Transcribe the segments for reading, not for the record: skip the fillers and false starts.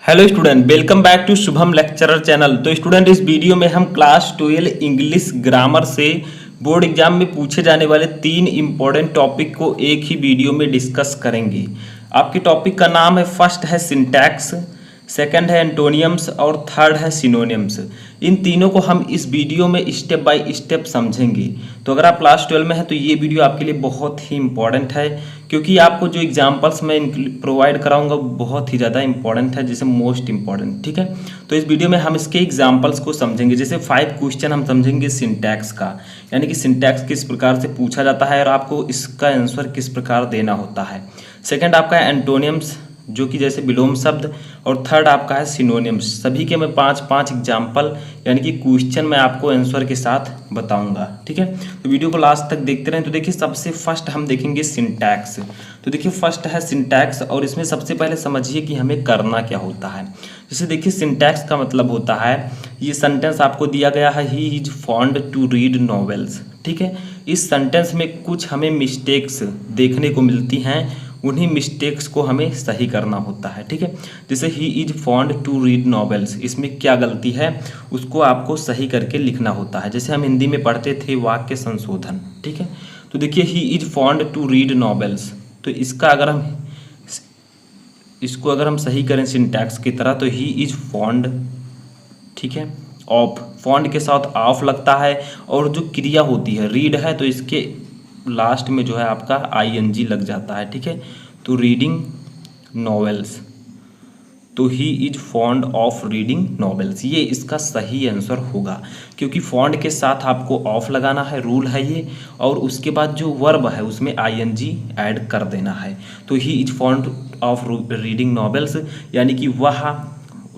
Hello student, welcome back to Shubham lecturer channel. तो student, इस video में हम क्लास 12 इंग्लिश ग्रामर से बोर्ड एग्जाम में पूछे जाने वाले 3 इंपॉर्टेंट टॉपिक को एक ही वीडियो में डिस्कस करेंगे। आपके टॉपिक का नाम है, फर्स्ट है सिंटैक्स, सेकंड है एंटोनियम्स और थर्ड है सिनोनियम्स। इन तीनों को हम इस वीडियो में स्टेप बाय स्टेप समझेंगे। तो अगर आप क्लास 12 में हैं तो ये वीडियो आपके लिए बहुत ही इंपॉर्टेंट है, क्योंकि आपको जो एग्जांपल्स मैं प्रोवाइड कराऊंगा बहुत ही ज़्यादा इंपॉर्टेंट है, जैसे मोस्ट इंपॉर्टेंट। ठीक है, तो इस वीडियो में हम इसके एग्जांपल्स को समझेंगे। जैसे 5 क्वेश्चन हम समझेंगे सिंटैक्स का, यानी कि सिंटैक्स किस प्रकार से पूछा जाता है और आपको इसका आंसर किस प्रकार देना होता है। सेकेंड आपका है एंटोनियम्स, जो कि जैसे विलोम शब्द, और थर्ड आपका है सिनोनिम्स। सभी के मैं 5-5 एग्जाम्पल यानी कि क्वेश्चन मैं आपको आंसर के साथ बताऊंगा। ठीक है, तो वीडियो को लास्ट तक देखते रहें। तो देखिए, सबसे फर्स्ट हम देखेंगे सिंटैक्स। तो देखिए, फर्स्ट है सिंटैक्स, और इसमें सबसे पहले समझिए कि हमें करना क्या होता है। जैसे देखिए, सिंटैक्स का मतलब होता है, ये सेंटेंस आपको दिया गया है, he is fond to read novels. ठीक है, इस सेंटेंस में कुछ हमें मिस्टेक्स देखने को मिलती हैं, उन्हीं मिस्टेक्स को हमें सही करना होता है। ठीक है, जैसे he is fond to read novels, इसमें क्या गलती है उसको आपको सही करके लिखना होता है। जैसे हम हिंदी में पढ़ते थे वाक्य संशोधन। ठीक है, तो देखिए, he is fond to read novels, तो इसको अगर हम सही करें सिंटैक्स की तरह, तो ही इज फॉन्ड, ठीक है, ऑफ, फॉन्ड के साथ ऑफ लगता है, और जो क्रिया होती है रीड है तो इसके लास्ट में जो है आपका आईएनजी लग जाता है। ठीक है, तो रीडिंग नॉवेल्स, तो ही is fond of reading novels, ये इसका सही आंसर होगा, क्योंकि फॉन्ड के साथ आपको ऑफ लगाना है, रूल है ये, और उसके बाद जो वर्ब है उसमें आईएनजी ऐड कर देना है। तो ही is fond of reading novels, यानी कि वह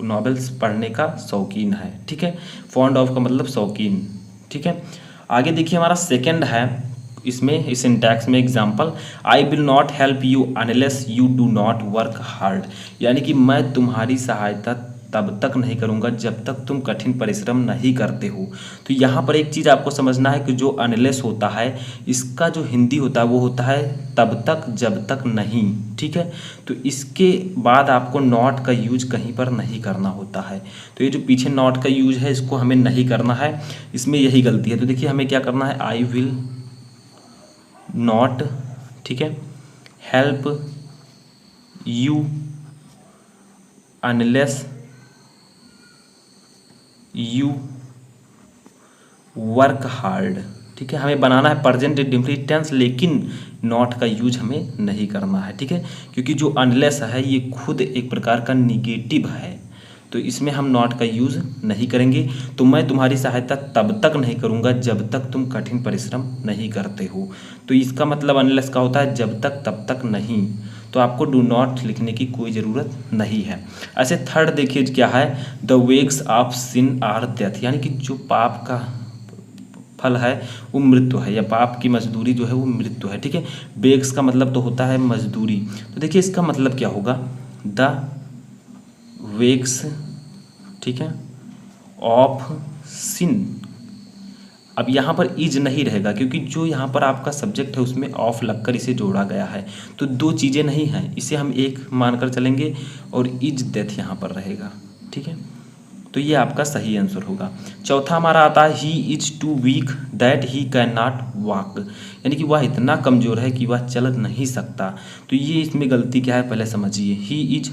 नॉवेल्स पढ़ने का शौकीन है। ठीक है, फॉन्ड ऑफ का मतलब शौकीन। ठीक है, आगे देखिए, हमारा सेकंड है इसमें, इस सिंटैक्स में example, I will not help you unless you do not work hard, यानी कि मैं तुम्हारी सहायता तब तक नहीं करूंगा जब तक तुम कठिन परिश्रम नहीं करते हो। तो यहाँ पर एक चीज़ आपको समझना है कि जो अनलेस होता है, इसका जो हिंदी होता है वो होता है तब तक जब तक नहीं। ठीक है, तो इसके बाद आपको नॉट का यूज कहीं पर नहीं करना होता है। तो ये जो पीछे नॉट का यूज है इसको हमें नहीं करना है, इसमें यही गलती है। तो देखिए, हमें क्या करना है, आई विल नॉट, ठीक है, help you unless you work hard. ठीक है, हमें बनाना है प्रेजेंट इंडेफिनिट टेंस, लेकिन नॉट का यूज हमें नहीं करना है। ठीक है, क्योंकि जो अनलेस है ये खुद एक प्रकार का निगेटिव है, तो इसमें हम नॉट का यूज़ नहीं करेंगे। तो मैं तुम्हारी सहायता तब तक नहीं करूँगा जब तक तुम कठिन परिश्रम नहीं करते हो। तो इसका मतलब अनलेस का होता है जब तक तब तक नहीं, तो आपको डू नॉट लिखने की कोई ज़रूरत नहीं है। ऐसे थर्ड देखिए क्या है, the wages of sin are death, यानी कि जो पाप का फल है वो मृत्यु है, या पाप की मजदूरी जो है वो मृत्यु है। ठीक है, वेग्स का मतलब तो होता है मजदूरी। तो देखिए, इसका मतलब क्या होगा, द वेग्स, ठीक है, ऑफ सिन। अब यहाँ पर इज नहीं रहेगा, क्योंकि जो यहाँ पर आपका सब्जेक्ट है उसमें ऑफ लगकर इसे जोड़ा गया है, तो दो चीज़ें नहीं हैं, इसे हम एक मानकर चलेंगे, और इज डेथ यहाँ पर रहेगा। ठीक है, तो ये आपका सही आंसर होगा। चौथा हमारा आता है, he is too weak that he can not walk, यानी कि वह इतना कमज़ोर है कि वह चल नहीं सकता। तो ये इसमें गलती क्या है पहले समझिए, ही इज,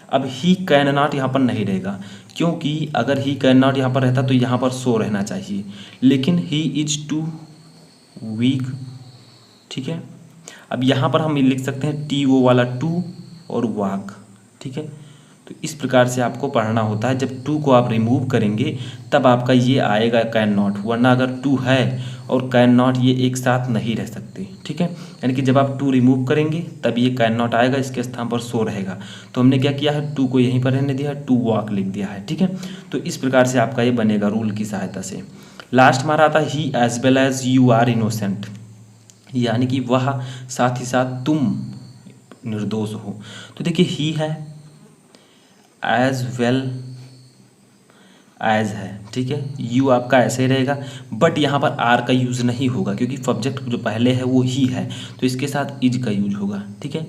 अब ही कैन नॉट यहाँ पर नहीं रहेगा, क्योंकि अगर ही कैन नॉट यहाँ पर रहता तो यहाँ पर सो रहना चाहिए, लेकिन ही इज टू वीक। ठीक है, अब यहाँ पर हम लिख सकते हैं टी ओ वाला टू और वाक। ठीक है, तो इस प्रकार से आपको पढ़ना होता है। जब टू को आप रिमूव करेंगे तब आपका ये आएगा कैन नॉट, वरना अगर टू है और कैन नॉट ये एक साथ नहीं रह सकते। ठीक है, यानी कि जब आप टू रिमूव करेंगे तब ये कैन नॉट आएगा, इसके स्थान पर सो रहेगा। तो हमने क्या किया है, टू को यहीं पर रहने दिया है, टू वॉक लिख दिया है। ठीक है, तो इस प्रकार से आपका ये बनेगा रूल की सहायता से। लास्ट हमारा आता है, he as well as you are innocent, यानी कि वह साथ ही साथ तुम निर्दोष हो। तो देखिए, ही है, एज वेल एज है, ठीक है, यू आपका ऐसे ही रहेगा, बट यहाँ पर आर का यूज़ नहीं होगा, क्योंकि सब्जेक्ट जो पहले है वो ही है, तो इसके साथ इज का यूज होगा। ठीक है,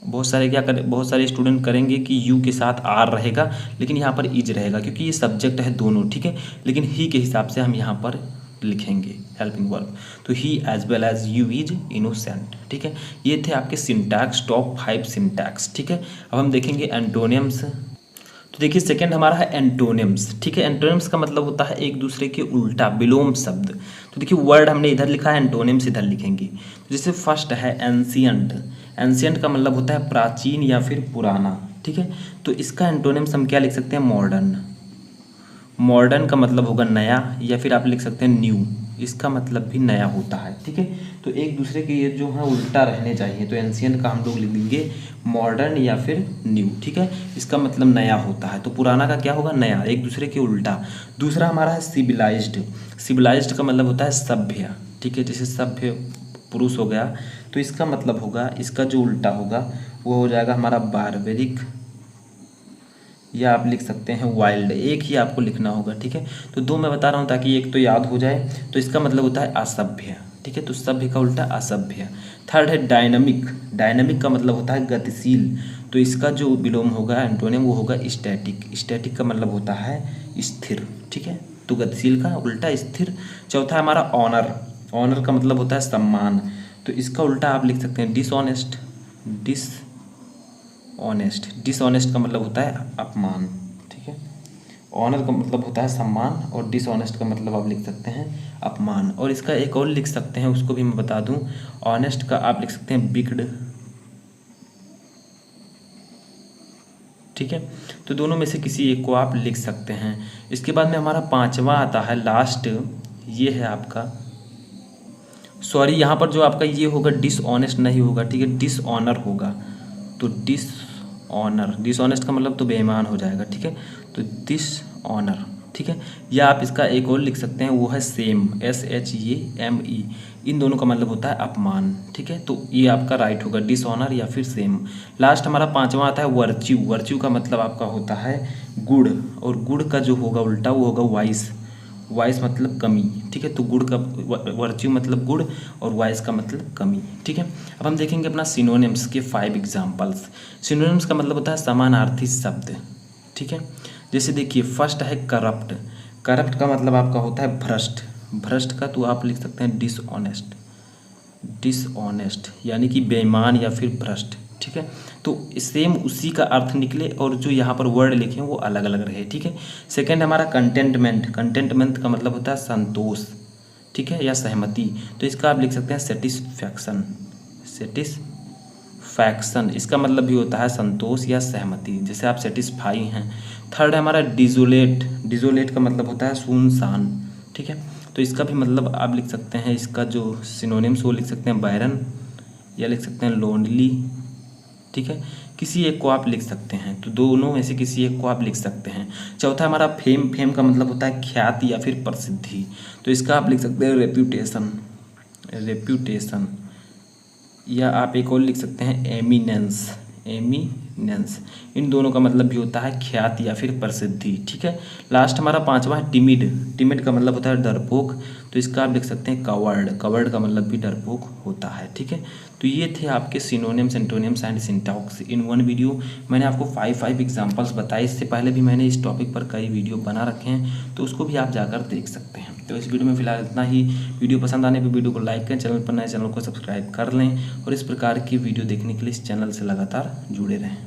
बहुत सारे स्टूडेंट करेंगे कि यू के साथ आर रहेगा, लेकिन यहाँ पर इज रहेगा क्योंकि ये सब्जेक्ट है दोनों, ठीक है। लेकिन ही के हिसाब से हम यहाँ पर लिखेंगे हेल्पिंग वर्ब, तो he as well as you is innocent, ठीक है। ये थे आपके सिंटैक्स, टॉप 5 सिंटैक्स, ठीक है। अब हम देखेंगे एंटोनियम्स। तो देखिए सेकंड हमारा है एंटोनियम्स, ठीक है। एंटोनियम्स का मतलब होता है एक दूसरे के उल्टा, विलोम शब्द। तो देखिए वर्ड हमने इधर लिखा है, एंटोनियम्स इधर लिखेंगे। तो जैसे फर्स्ट है एंशियंट। एंशियंट का मतलब होता है प्राचीन या फिर पुराना, ठीक है। तो इसका एंटोनियम्स हम क्या लिख सकते हैं, मॉडर्न। मॉडर्न का मतलब होगा नया, या फिर आप लिख सकते हैं न्यू, इसका मतलब भी नया होता है, ठीक है। तो एक दूसरे के ये जो है उल्टा रहने चाहिए, तो एंशियंट का हम लोग लिख देंगे मॉडर्न या फिर न्यू, ठीक है। इसका मतलब नया होता है, तो पुराना का क्या होगा, नया, एक दूसरे के उल्टा। दूसरा हमारा है सिविलाइज्ड। सिविलाइज्ड का मतलब होता है सभ्य, ठीक है। जैसे सभ्य पुरुष हो गया, तो इसका मतलब होगा, इसका जो उल्टा होगा वो हो जाएगा हमारा बारबेरिक, या आप लिख सकते हैं वाइल्ड। एक ही आपको लिखना होगा, ठीक है। तो दो मैं बता रहा हूँ ताकि एक तो याद हो जाए। तो इसका मतलब होता है असभ्य, ठीक है। तो सभ्य का उल्टा असभ्य। थर्ड है डायनामिक। डायनामिक का मतलब होता है गतिशील, तो इसका जो विलोम होगा एंटोनियम वो होगा स्टैटिक। स्टैटिक का मतलब होता है स्थिर, ठीक है। तो गतिशील का उल्टा स्थिर। चौथा हमारा ऑनर। ऑनर का मतलब होता है सम्मान, तो इसका उल्टा आप लिख सकते हैं डिसऑनेस्ट। डिसऑनेस्ट का मतलब होता है अपमान, ठीक है। ऑनर का मतलब होता है सम्मान, और डिसऑनेस्ट का मतलब आप लिख सकते हैं अपमान। और इसका एक और लिख सकते हैं, उसको भी मैं बता दूं। ऑनेस्ट का आप लिख सकते हैं विक्ड, ठीक है। तो दोनों में से किसी एक को आप लिख सकते हैं। इसके बाद में हमारा पांचवा आता है लास्ट, ये है आपका, सॉरी यहाँ पर जो आपका ये होगा डिसऑनेस्ट नहीं होगा, ठीक है, डिसऑनर होगा। तो डिसऑनेस्ट का मतलब तो बेईमान हो जाएगा, ठीक है। तो डिसऑनर, ठीक है। या आप इसका एक और लिख सकते हैं, वो है सेम, SHAME। इन दोनों का मतलब होता है अपमान, ठीक है। तो ये आपका राइट होगा, डिसऑनर या फिर सेम। लास्ट हमारा पांचवा आता है वर्च्यू। वर्च्यू का मतलब आपका होता है गुड़, और गुड़ का जो होगा उल्टा वो होगा वाइस। वाइस मतलब कमी, ठीक है। तो गुड़ का वर्च्यू मतलब गुड़, और वाइस का मतलब कमी, ठीक है। अब हम देखेंगे अपना सिनोनिम्स के 5 एग्जाम्पल्स। सिनोनिम्स का मतलब होता है समानार्थी शब्द, ठीक है। जैसे देखिए फर्स्ट है करप्ट। करप्ट का मतलब आपका होता है भ्रष्ट। भ्रष्ट का तो आप लिख सकते हैं डिसऑनेस्ट। डिसऑनेस्ट यानी कि बेईमान या फिर भ्रष्ट, ठीक है। तो सेम उसी का अर्थ निकले, और जो यहाँ पर वर्ड लिखे हैं वो अलग अलग रहे, ठीक है। सेकंड हमारा कंटेंटमेंट। कंटेंटमेंट का मतलब होता है संतोष, ठीक है, या सहमति। तो इसका आप लिख सकते हैं सेटिस्फैक्शन। सेटिस्फैक्शन इसका मतलब भी होता है संतोष या सहमति, जैसे आप सेटिस्फाई हैं। थर्ड है हमारा डिजोलेट। डिजोलेट का मतलब होता है सुनसान, ठीक है। तो इसका भी मतलब आप लिख सकते हैं, इसका जो सिनोनिम्स वो लिख सकते हैं बैरन, या लिख सकते हैं लोनली, ठीक है। किसी एक को आप लिख सकते हैं, तो दोनों में से किसी एक को आप लिख सकते हैं। चौथा हमारा फेम। फेम का मतलब होता है ख्याति या फिर प्रसिद्धि, तो इसका आप लिख सकते हैं रेप्यूटेशन। रेप्यूटेशन, या आप एक और लिख सकते हैं एमिनेंस। एमिनेंस, इन दोनों का मतलब भी होता है ख्याति या फिर प्रसिद्धि, ठीक है। लास्ट हमारा पांचवा है टिमिड। टिमिड का मतलब होता है डरपोक, तो इसका आप लिख सकते हैं कवर्ड। कवर्ड का मतलब भी डरपोक होता है, ठीक है। तो ये थे आपके synonyms, antonyms and syntax in one video. मैंने आपको 5 एग्जांपल्स बताए, इससे पहले भी मैंने इस टॉपिक पर कई वीडियो बना रखे हैं, तो उसको भी आप जाकर देख सकते हैं। तो इस वीडियो में फिलहाल इतना ही। वीडियो पसंद आने पर वीडियो को लाइक करें, चैनल पर नए चैनल को सब्सक्राइब कर लें, और इस प्रकार की वीडियो देखने के लिए इस चैनल से लगातार जुड़े रहें।